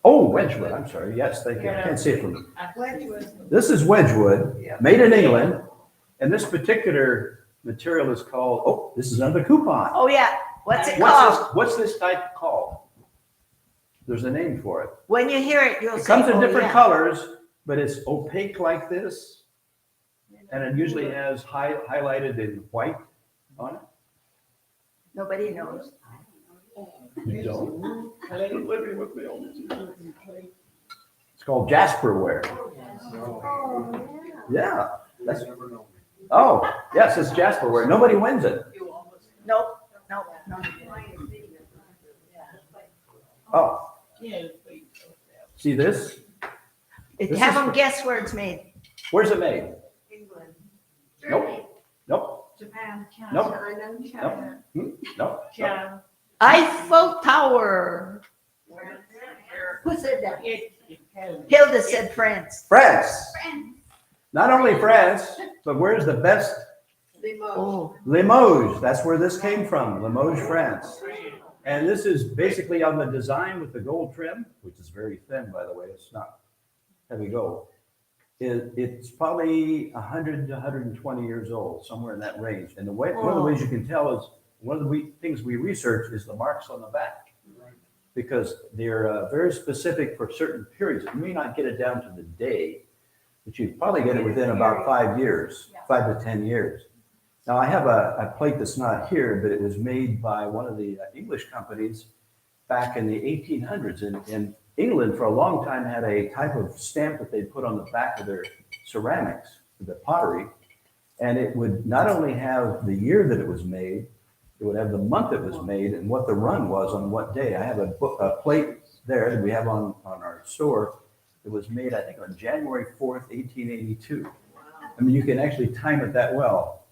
Oh, Wedgwood. I'm sorry. Yes, thank you. I can't see it from.
Wedgwood.
This is Wedgwood,
Yeah.
made in England, and this particular material is called. Oh, this is another coupon.
Oh, yeah. What's it called?
What's this type called? There's a name for it.
When you hear it, you'll
It
say,
comes in
"Oh,
different
yeah."
colors, but it's opaque like this, and it usually has highlighted in white on it.
Nobody knows.
You don't? It's called Jasperware. Yeah. That's, oh, yes, it's Jasperware. Nobody wins it.
Nope, nope, no.
Oh, see this? This
Have
is-
them guess where it's made.
Where's it made?
England.
Nope. Nope.
Japan.
Nope.
China.
Nope. Nope.
Yeah.
Eiffel Tower. Who said that? Hilda said France.
France. Not only France, but where's the best?
Oh,
Limoges. That's where this came from. Limoges, France. And this is basically on the design with the gold trim, which is very thin, by the way. It's not heavy gold. It's probably 100 to 120 years old, somewhere in that range. And one of the ways you can tell is one of the things we research is the marks on the back, because they're very specific for certain periods. You may not get it down to the day, but you probably get it within about 5 years, 5 to 10 years. Now, I have a plate that's not here, but it was made by one of the English companies back in the 1800s. And England, for a long time, had a type of stamp that they put on the back of their ceramics, the pottery. And it would not only have the year that it was made, It would have the month it was made and what the run was on what day. I have a plate there that we have on our store. It was made, I think, on January 4th, 1882. I mean, you can actually time it that well.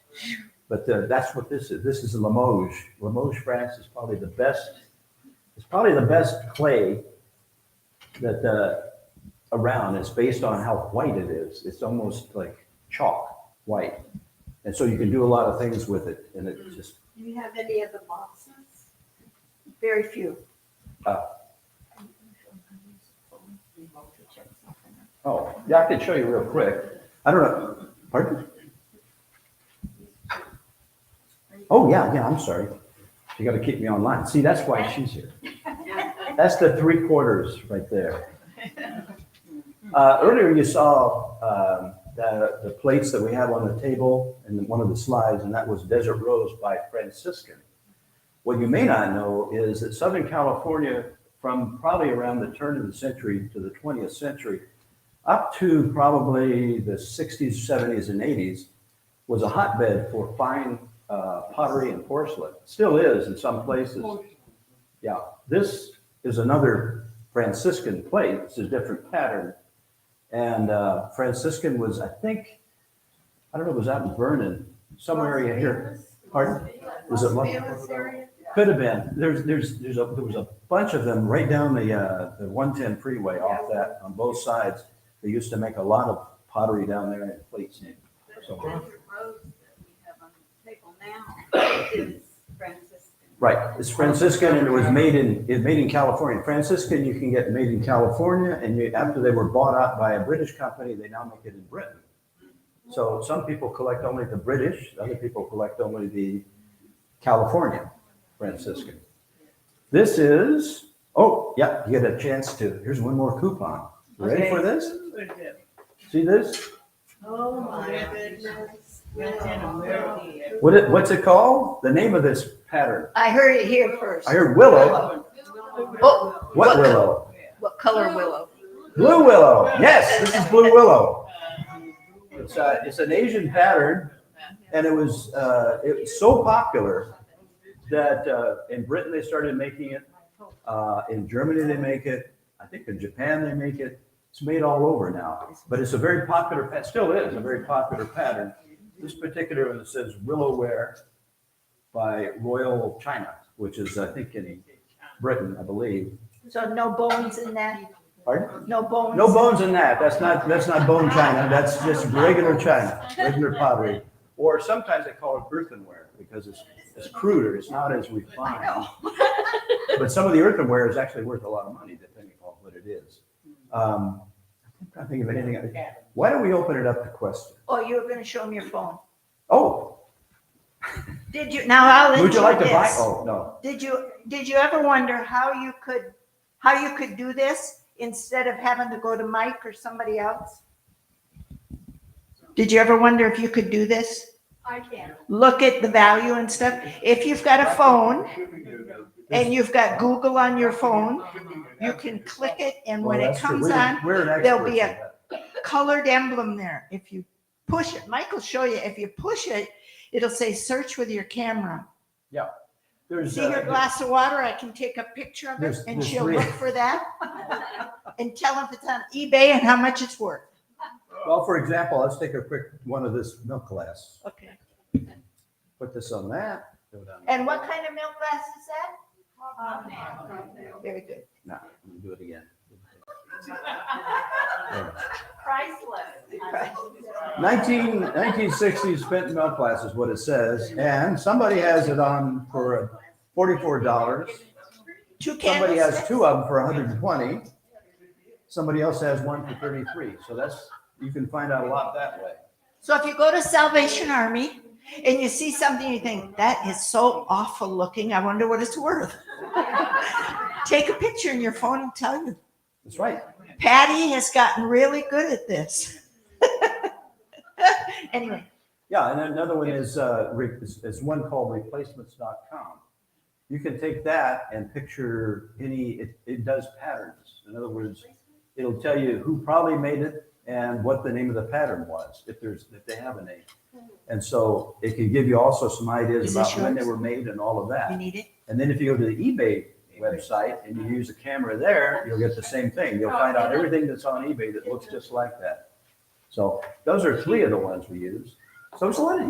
But that's what this is. This is Limoges. Limoges, France is probably the best. It's probably the best clay that around. It's based on how white it is. It's almost like chalk white, and so you can do a lot of things with it. And it just.
Do you have any of the boxes?
Very few.
Oh, yeah, I can show you real quick. I don't know. Pardon? Oh, yeah, I'm sorry. You got to keep me online. See, that's why she's here. That's the 3/4 right there. Earlier you saw the plates that we have on the table and one of the slides, and that was Desert Rose by Franciscan. What you may not know is that Southern California, from probably around the turn of the century to the 20th century, up to probably the 60s, 70s, and 80s, was a hotbed for fine pottery and porcelain. Still is in some places. Yeah, this is another Franciscan plate. It's a different pattern. And Franciscan was, I think, I don't know, it was out in Vernon, some area here. Pardon? Was it could have been. There was a bunch of them right down the 110 freeway off that on both sides. They used to make a lot of pottery down there and plates. So,
The rose that we have on the table now is Franciscan.
right, it's Franciscan, and it was made in California. Franciscan you can get made in California, and after they were bought out by a British company, they now make it in Britain. So some people collect only the British, other people collect only the California Franciscan. This is, oh, yeah, you get a chance to, here's one more coupon. You ready for this? See this?
Oh my goodness.
What's it called? The name of this pattern.
I heard it here first.
I heard willow.
Oh,
What willow?
what color willow?
Blue willow. Yes, this is blue willow. It's an Asian pattern, and it was so popular that in Britain they started making it. In Germany they make it. I think in Japan they make it. It's made all over now, but it's a very popular, still is a very popular pattern. This particular one says Willowware by Royal China, which is, I think, in Britain, I believe.
So no bones in that?
Pardon?
No bones?
No bones in that. That's not bone china. That's just regular china, regular pottery. Or sometimes they call it earthenware because it's cruder. It's not as refined. But some of the earthenware is actually worth a lot of money depending on what it is. I'm trying to think of anything. Why don't we open it up to questions?
Oh, you were gonna show me your phone.
Oh,
Did you, now I'll
would you like to buy?
this.
Oh, no.
Did you ever wonder how you could do this instead of having to go to Mike or somebody else? Did you ever wonder if you could do this?
I can.
Look at the value and stuff. If you've got a phone and you've got Google on your phone, you can click it, and when it comes on, there'll be a colored emblem there. If you push it, Mike will show you, if you push it, it'll say search with your camera.
There's,
See your glass of water, I can take a picture of it
There's-
and
there's
she'll
three.
look for that and tell if it's on eBay and how much it's worth.
Well, for example, let's take a quick one of this milk glass.
Okay.
Put this on that. Go down.
And what kind of milk glass is that? Very good.
No, let me do it again.
Priceless.
1960s spent milk glass is what it says, and somebody has it on for $44.
Two
Somebody has
candlesticks?
two of them for 120. Somebody else has one for 33. So you can find out a lot that way.
So if you go to Salvation Army and you see something you think, that is so awful looking, I wonder what it's worth. Take a picture in your phone and tell you.
That's right.
Patty has gotten really good at this. Anyway,
Yeah, and another one is one called replacements.com. You can take that and picture it does patterns. In other words, it'll tell you who probably made it and what the name of the pattern was, if they have a name. And so it can give you also some ideas
Is
about
this
when they
yours?
were made and all of
You
that.
need it?
And then if you go to the eBay website and you use a camera there, you'll get the same thing. You'll find out everything that's on eBay that looks just like that. So those are 3 of the ones we use. So it's a lot of,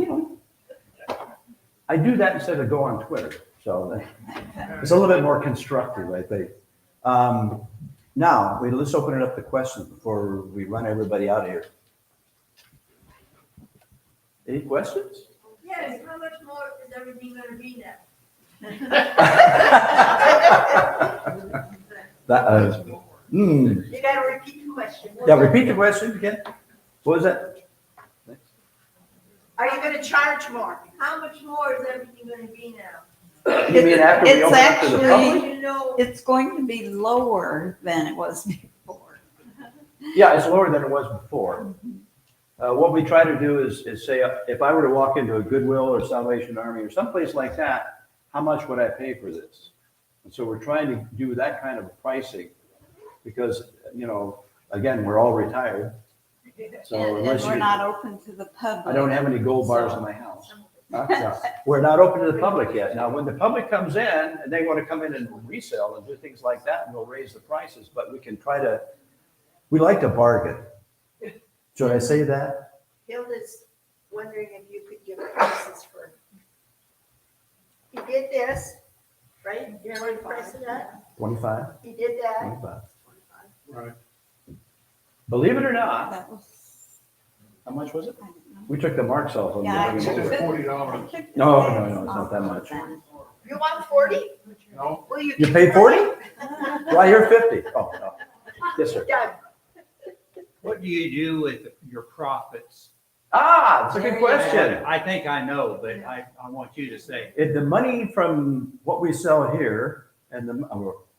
I do that instead of go on Twitter. So it's a little bit more constructive, I think. Now, let's open it up to questions before we run everybody out of here. Any questions?
Yes, how much more is everything gonna be now?
You gotta repeat the question.
Yeah, repeat the question again. What was that?
Are you gonna charge more?
How much more is everything gonna be now?
You mean after we
It's
open up to the
actually-
public?
You know,
It's going to be lower than it was before.
Yeah, it's lower than it was before. What we try to do is say, if I were to walk into a Goodwill or Salvation Army or someplace like that, how much would I pay for this? And so we're trying to do that kind of pricing because, again, we're all retired. So
And
unless
we're
you,
not open to the public.
I don't have any gold bars in my house. No, we're not open to the public yet. Now, when the public comes in and they want to come in and resell and do things like that, we'll raise the prices, but we like to bargain. Should I say that?
Hilda's wondering if you could give prices for. He did this, right? You know what the price of that?
25?
He did that.
25.
Right.
Believe it or not,
That was,
how much was it?
I don't know.
We took the marks off. of
Yeah, I
them.
took
It's
it.
$40.
No, it's not that much.
You want 40?
No,
Will you?
You paid 40? Well, you're 50. Oh, no. Yes, sir.
Done.
What do you do with your profits?
That's a good question.
I think I know, but I want you to say.
The money from what we sell here and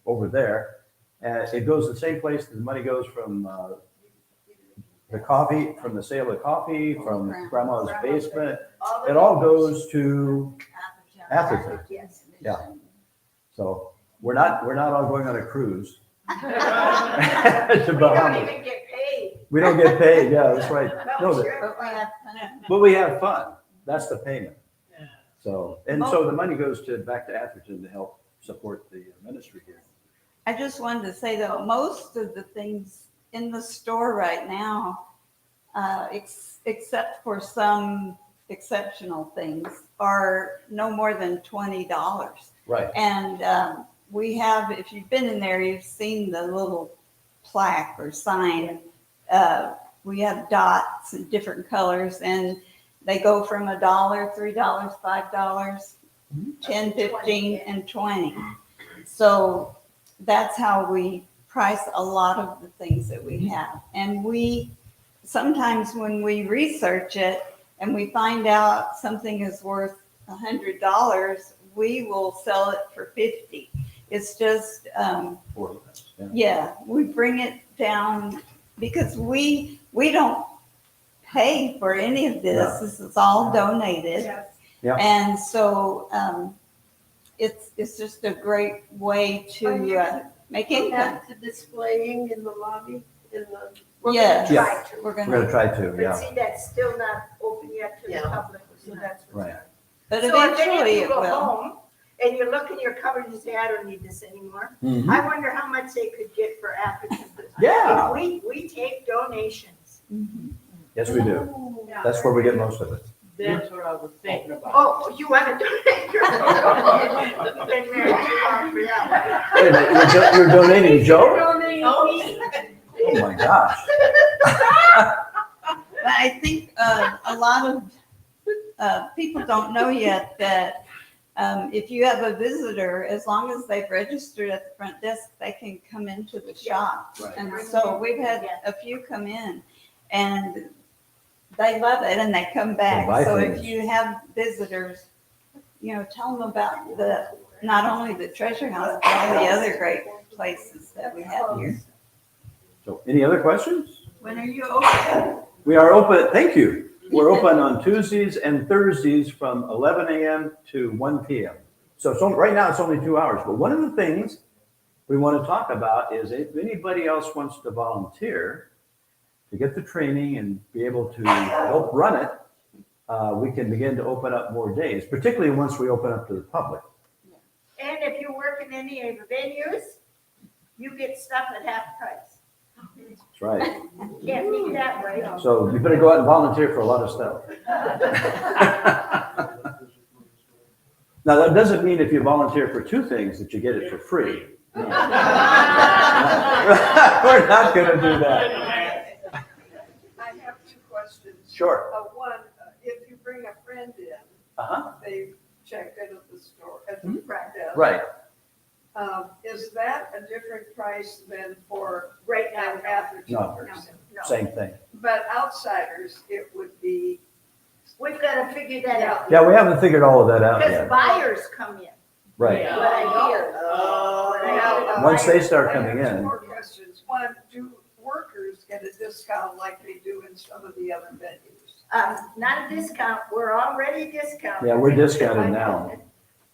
over there, it goes the same place that the money goes from the coffee, from the sale of coffee, from grandma's basement. It all goes to Atherton.
Yes.
Yeah. So we're not all going on a cruise to
We don't
Bahamas.
even get paid.
We don't get paid. Yeah, that's right. No,
sure.
But we have fun.
but we have fun. That's the payment. So the money goes back to Atherton to help support the ministry here.
I just wanted to say that most of the things in the store right now, except for some exceptional things, are no more than $20.
Right.
And we have, if you've been in there, you've seen the little plaque or sign. We have dots in different colors, and they go from $1, $3, $5, 10, 15, and 20. So that's how we price a lot of the things that we have. And sometimes when we research it and we find out something is worth $100, we will sell it for 50. It's just, yeah, we bring it down because we don't pay for any of this.
No.
This is all donated.
yes.
Yeah.
And so it's just a great way to make
Go
income.
back to displaying in the lobby, in the.
We're
Yes.
gonna try to.
We're
We're
gonna,
going to try to,
But
yeah.
see, that's still not open yet to the
Yeah.
public, so that's what's
Right.
hard.
but
So if any of
eventually
you
it
go
will.
home and you look in your cupboard and say, I don't need this anymore,
Mhm.
I wonder how much they could get for Atherton.
Yeah.
We take donations.
Mhm.
Yes, we do.
Yeah.
That's where we get most of it.
That's what I was thinking about.
Oh, you want to donate? Been married too long for that
Wait a minute, you're donating Joe?
Donating
Oh.
me.
Oh, my gosh.
But I think a lot of people don't know yet that if you have a visitor, as long as they've registered at the front desk, they can come into the shop.
Right.
And so we've had a few come in and they love it and they come back.
buy
So
things.
if you have visitors, tell them about not only the treasure house, but all the other great places that we have here.
So any other questions?
When are you open?
We are open, thank you. We're open on Tuesdays and Thursdays from 11 a.m. to 1 p.m. So right now it's only 2 hours, but one of the things we want to talk about is if anybody else wants to volunteer, to get the training and be able to help run it, we can begin to open up more days, particularly once we open up to the public.
And if you work in any of the venues, you get stuff at half price.
That's right.
Can't beat that, right?
So you better go out and volunteer for a lot of stuff. Now, that doesn't mean if you volunteer for 2 things that you get it for free. No. We're not going to do that.
I have 2 questions.
Sure.
One, if you bring a friend in,
Uh-huh.
they check in at the store, at the front desk.
Right.
Is that a different price than for
Right now,
an Atherton
No.
person?
no.
Same thing.
But outsiders, it would be,
We've got to figure that out.
Yeah, we haven't figured all of that out
Because
yet.
buyers come in.
Right.
What I hear.
Now,
Once they start
I have
coming
2
in.
more questions. One, do workers get a discount like they do in some of the other venues?
Not a discount, we're already discounted.
Yeah, we're discounted now.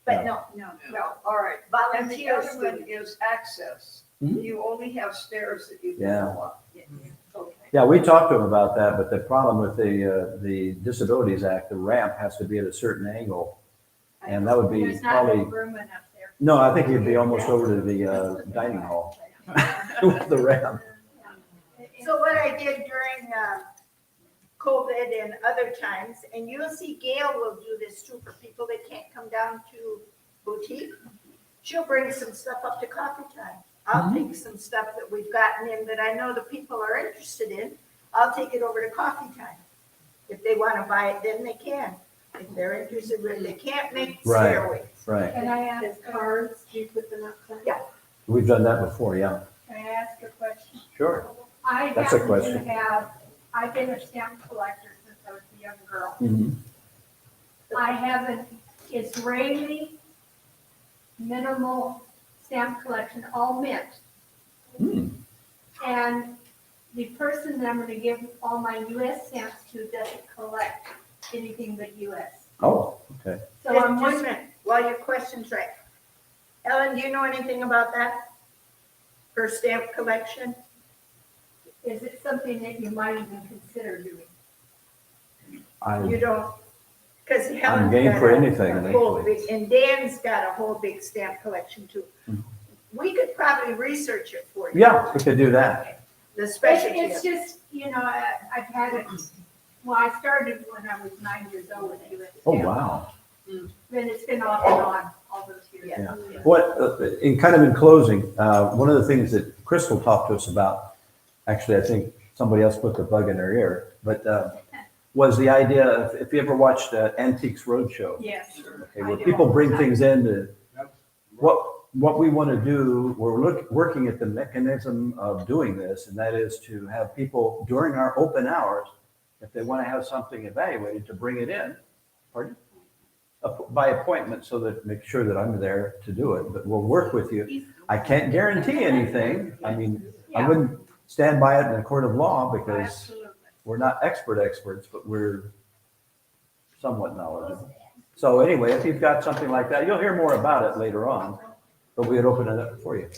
But no,
No, all right. And the
volunteers
other one
do.
is access.
Mhm.
You only have stairs that you can
Yeah.
go up. Okay.
Yeah, we talked to them about that, but the problem with the Disabilities Act, the ramp has to be at a certain angle. And that would be
There's not
probably,
enough room enough there.
no, I think you'd be almost over to the dining hall with the ramp.
So what I did during COVID and other times, and you'll see Gail will do this too for people that can't come down to boutique. She'll bring some stuff up to coffee time. I'll take some stuff that we've gotten in that I know the people are interested in. I'll take it over to coffee time. If they want to buy it, then they can. If they're interested, if they can't make
Right.
stairways.
Right.
Can I ask cards? Do you put them outside?
Yeah.
We've done that before, yeah.
Can I ask a question?
Sure.
I
That's a
happen
question.
to have, I've been a stamp collector since I was a young girl.
Mhm.
I have an Israeli minimal stamp collection, all mint.
Hmm.
And the person that I'm gonna give all my US stamps to doesn't collect anything but US.
Oh, okay.
So
Just
I'm
a
wondering,
minute, while your question's right. Ellen, do you know anything about that? Her stamp collection?
is it something that you might even consider doing?
You don't, because
I'm
Helen's
game
got
for
a
anything,
whole
actually.
big, and Dan's got a whole big stamp collection too.
Mhm.
We could probably research it for you.
Yeah, we could do that.
The
It's
specialty.
it's just, I've had it, well, I started when I was 9 years old with US
Oh,
stamp.
wow.
Then it's been off and on all those years.
Yeah.
What, in closing, one of the things that Crystal talked to us about, actually, I think somebody else put the bug in her ear, but was the idea of, if you ever watched Antiques Roadshow,
Yes.
okay, where people bring things in to, what we want to do, we're working at the mechanism of doing this, and that is to have people during our open hours, if they want to have something evaluated, to bring it in, pardon? By appointment, so that, make sure that I'm there to do it, but we'll work with you. I can't guarantee anything. I mean, I wouldn't stand by it in a court of law because
Absolutely.
we're not experts, but we're somewhat knowledgeable. So anyway, if you've got something like that, you'll hear more about it later on, but we'd open it up for you.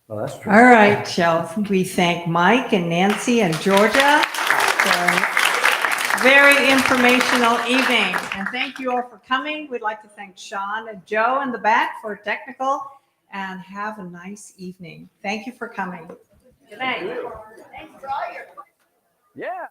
Well, that's true.
All right, shall we thank Mike and Nancy and Georgia for a very informational evening. And thank you all for coming. We'd like to thank Sean and Joe in the back for technical, and have a nice evening. Thank you for coming. Good night.
Thanks for all your
Yeah.